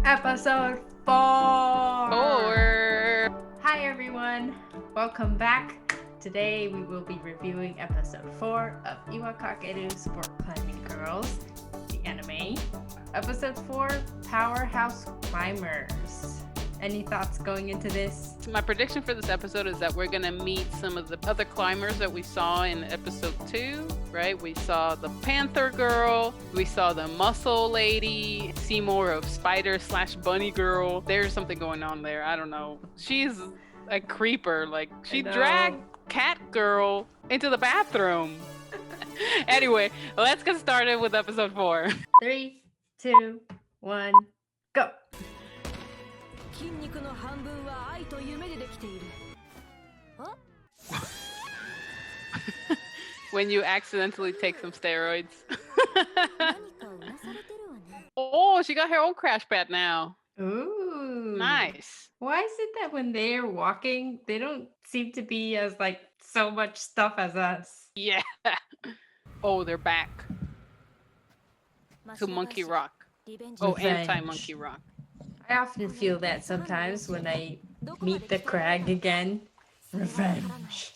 Episode 4! Hi everyone, welcome back. Today we will be reviewing episode 4 of Iwa Kakeru Sport Climbing Girls, the anime. Episode 4, Powerhouse Climbers. Any thoughts going into this? My prediction for this episode is that we're going to meet some of the other climbers that we saw in episode 2, right? We saw the Panther Girl, we saw the Muscle Lady, see more of Spider/Bunny Girl. There's something going on there. I don't know. She's a creeper. Like, she dragged Cat Girl into the bathroom. Anyway, let's get started with episode 4. 3, 2, 1, go! When you accidentally take some steroids. Oh, she got her own crash pad now. Ooh. Nice. Why is it that when they're walking, they don't seem to be as like so much stuff as us? Yeah. Oh, they're back to Monkey Rock. Oh, anti-Monkey Rock. I often feel that sometimes when I meet the crag again. Revenge.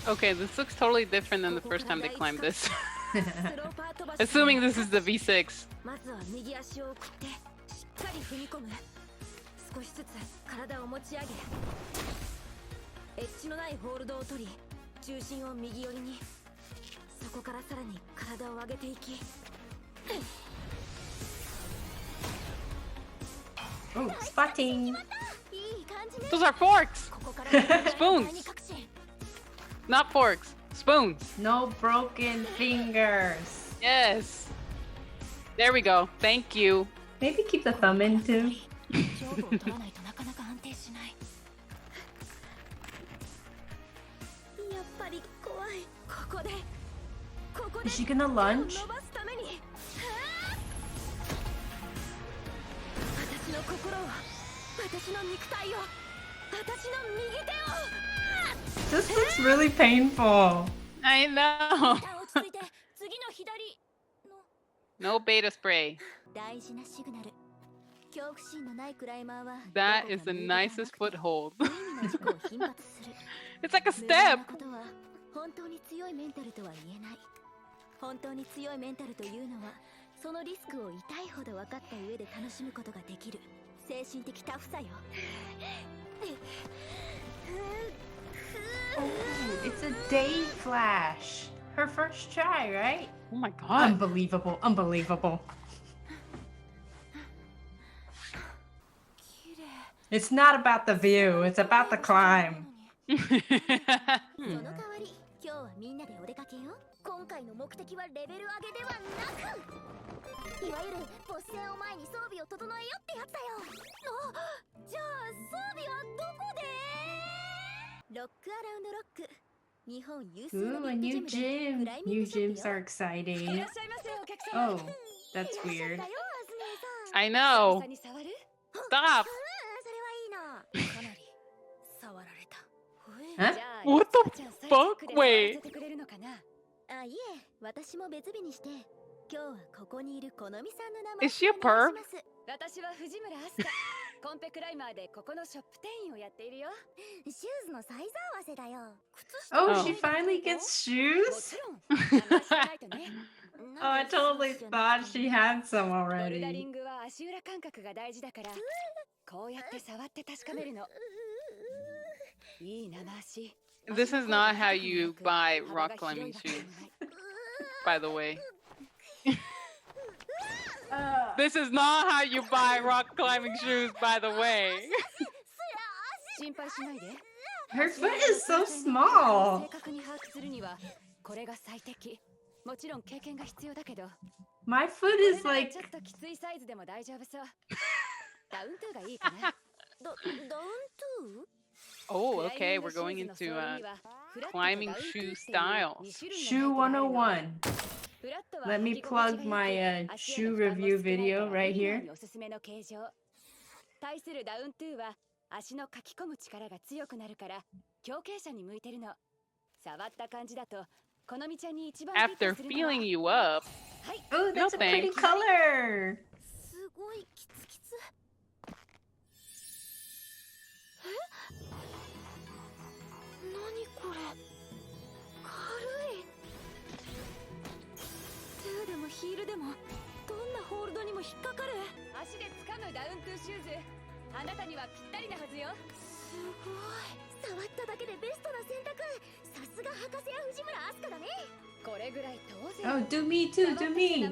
Okay, this looks totally different than the first time they climbed this. Assuming this is the V6. Oh, spotting! Those are forks! Spoons! Not forks, spoons. No broken fingers. Yes. There we go. Thank you. Maybe keep the thumb in too. Is she gonna lunge? This looks really painful. I know. No beta spray. That is the nicest foothold. It's like a step. Oh, it's a day flash. Her first try, right? Oh my god. Unbelievable, unbelievable. It's not about the view, it's about the climb. Ooh, a new gym. New gyms are exciting. Oh, that's weird. I know. Stop. Huh? What the fuck? Wait. Is she a perv? Oh, she finally gets shoes? Oh, I totally thought she had some already. This is not how you buy rock climbing shoes, by the way. This is not how you buy rock climbing shoes, by the way. Her foot is so small. My foot is like... Oh, okay, we're going into climbing shoe styles. Shoe 101. Let me plug my shoe review video right here. 対するダウントゥーは足の書き込む力が強くなるから強傾斜に向いてるの。触った感じだとこのみちゃんに一番 After feeling you up. Oh, that's No a pretty thanks. color. すごいキツキツ。え？何これ？軽い。トゥーでもヒールでもどんなホールドにも引っかかる。足で掴むダウントゥーシューズ。あなたにはぴったりなはずよ。すごい。触っただけでベストな選択。さすが博士や藤村飛鳥だね。これぐらい当然。Oh, do me too, do me.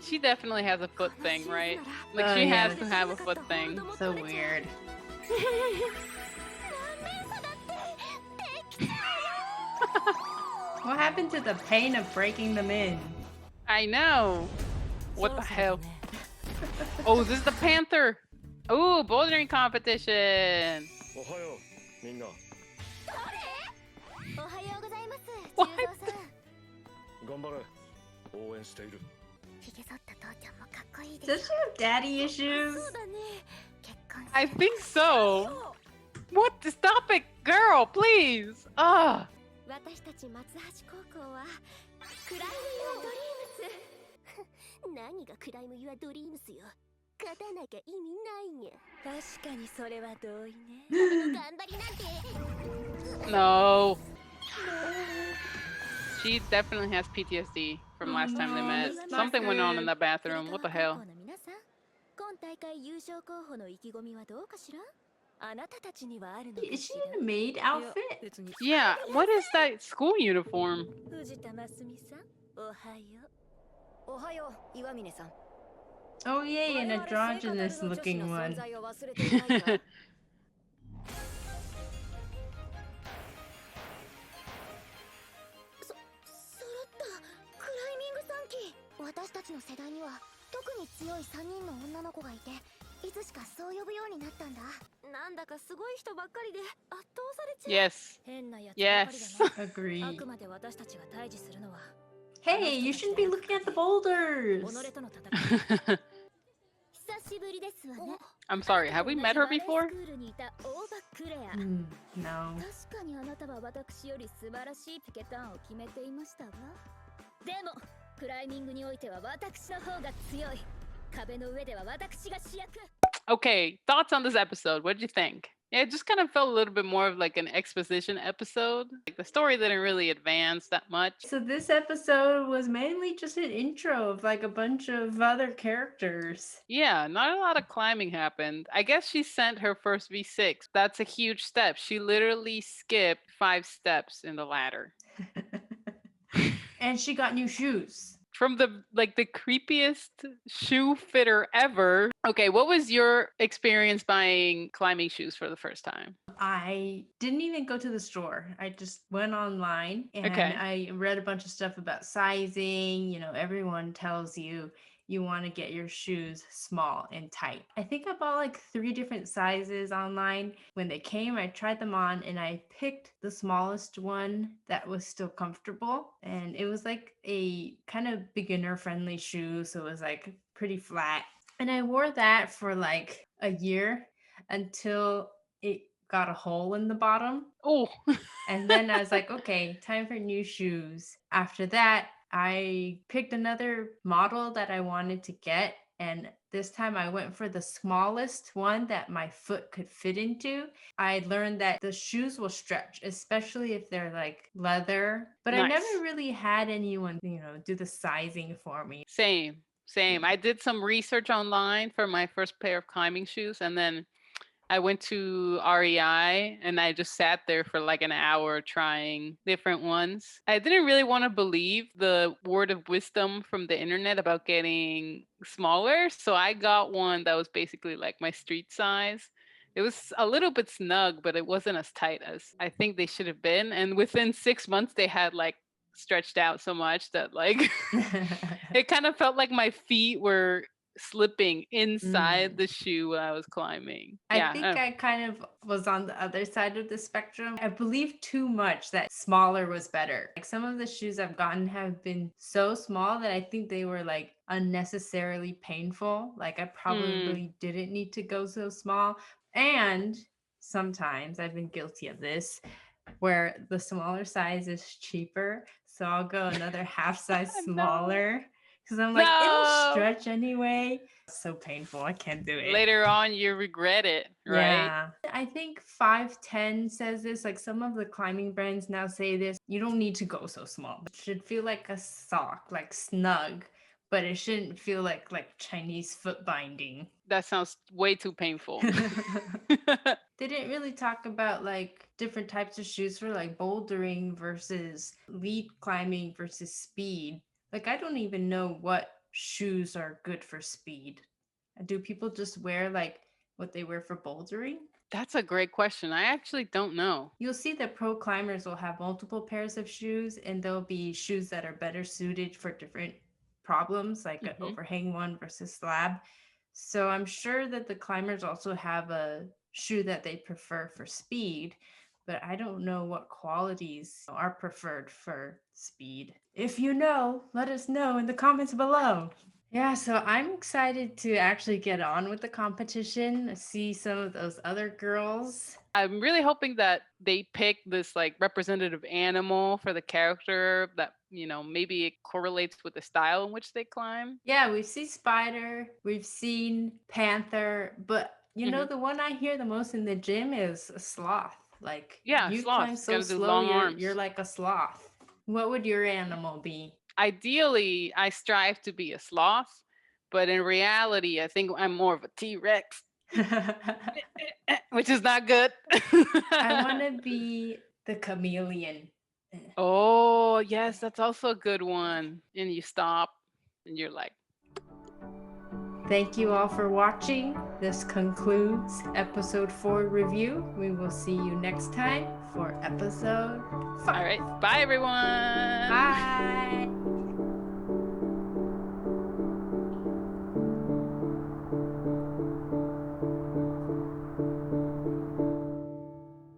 She definitely has a foot thing, right? Like she yeah. has to have a foot thing. So weird. What happened to the pain of breaking them in? I know. What the hell? Oh, this is the panther. Oh, bouldering competition. What? Does she have daddy issues? I think so. What? Stop it, girl, please. Ah. 私たち松橋高校はクライム・ユア・ドリームス。何がクライム・ユア・ドリームスよ。勝たなきゃ意味ないにゃ。確かにそれは同意ね。頑張りなんて。No. She definitely has PTSD from last time they met. Something went on in the bathroom. What the hell? 今大会優勝候補の意気込みはどうかしら？ Is she in a maid outfit? Yeah, what is that school uniform? Oh yay, an androgynous looking one. Yes. Yes. Agreed. Hey, you shouldn't be looking at the boulders. I'm sorry, have we met her before? No. 確かにあなたは私より素晴らしいピケターンを決めていましたわ。でもクライミングにおいては私の方が強い。壁の上では私が主役。Okay, thoughts on this episode? What did you think? Yeah, it just kind of felt a little bit more of like an exposition episode. Like the story didn't really advance that much. So this episode was mainly just an intro of like a bunch of other characters. Yeah, not a lot of climbing happened. I guess she sent her first V6. That's a huge step. She literally skipped 5 steps in the ladder. And she got new shoes. From the creepiest shoe fitter ever. Okay, what was your experience buying climbing shoes for the first time? I didn't even go to the store. I just went online and I read a bunch of stuff about sizing. You know, everyone tells you you want to get your shoes small and tight. I think I bought like 3 different sizes online. When they came, I tried them on and I picked the smallest one that was still comfortable. And it was like a kind of beginner friendly shoe. So it was like pretty flat. And I wore that for like a year until it got a hole in the bottom. Oh. And then I was like, okay, time for new shoes. After that, I picked another model that I wanted to get. And this time I went for the smallest one that my foot could fit into. I learned that the shoes will stretch, especially if they're like leather. But I never really had anyone, do the sizing for me. Same. I did some research online for my first pair of climbing shoes. And then I went to REI and I just sat there for like an hour trying different ones. I didn't really want to believe the word of wisdom from the internet about getting smaller. So I got one that was basically like my street size. It was a little bit snug, but it wasn't as tight as I think they should have been. And within 6 months, they had like stretched out so much that like it kind of felt like my feet were slipping inside the shoe while I was climbing. I think I kind of was on the other side of the spectrum. I believe too much that smaller was better. Like some of the shoes I've gotten have been so small that I think they were like unnecessarily painful. Like I probably didn't need to go so small. And sometimes I've been guilty of this where the smaller size is cheaper. So I'll go another half size smaller because I'm like, it'll stretch anyway. So painful. I can't do it. Later on, you regret it, right? Yeah. I think 5'10" says this. Like some of the climbing brands now say this. You don't need to go so small. It should feel like a sock, like snug, but it shouldn't feel like Chinese foot binding. That sounds way too painful. They didn't really talk about like different types of shoes for like bouldering versus lead climbing versus speed. Like I don't even know what shoes are good for speed. Do people just wear like what they wear for bouldering? That's a great question. I actually don't know. You'll see that pro climbers will have multiple pairs of shoes, and there'll be shoes that are better suited for different problems, like an overhang one versus slab. So I'm sure that the climbers also have a shoe that they prefer for speed, but I don't know what qualities are preferred for speed. If you know, let us know in the comments below. Yeah, so I'm excited to actually get on with the competition, see some of those other girls. I'm really hoping that they pick this like representative animal for the character that, you know, maybe it correlates with the style in which they climb. Yeah, we've seen spider, we've seen panther, but you know the one I hear the most in the gym is a sloth. Like you sloth. climb so slow, you're like a sloth. What would your animal be? Ideally, I strive to be a sloth, but in reality, I think I'm more of a T-Rex, which is not good. I want to be the chameleon. Oh, yes, that's also a good one. And you stop and you're like, thank you all for watching. This concludes episode 4 review. We will see you next time for episode 5. All right. Bye, everyone.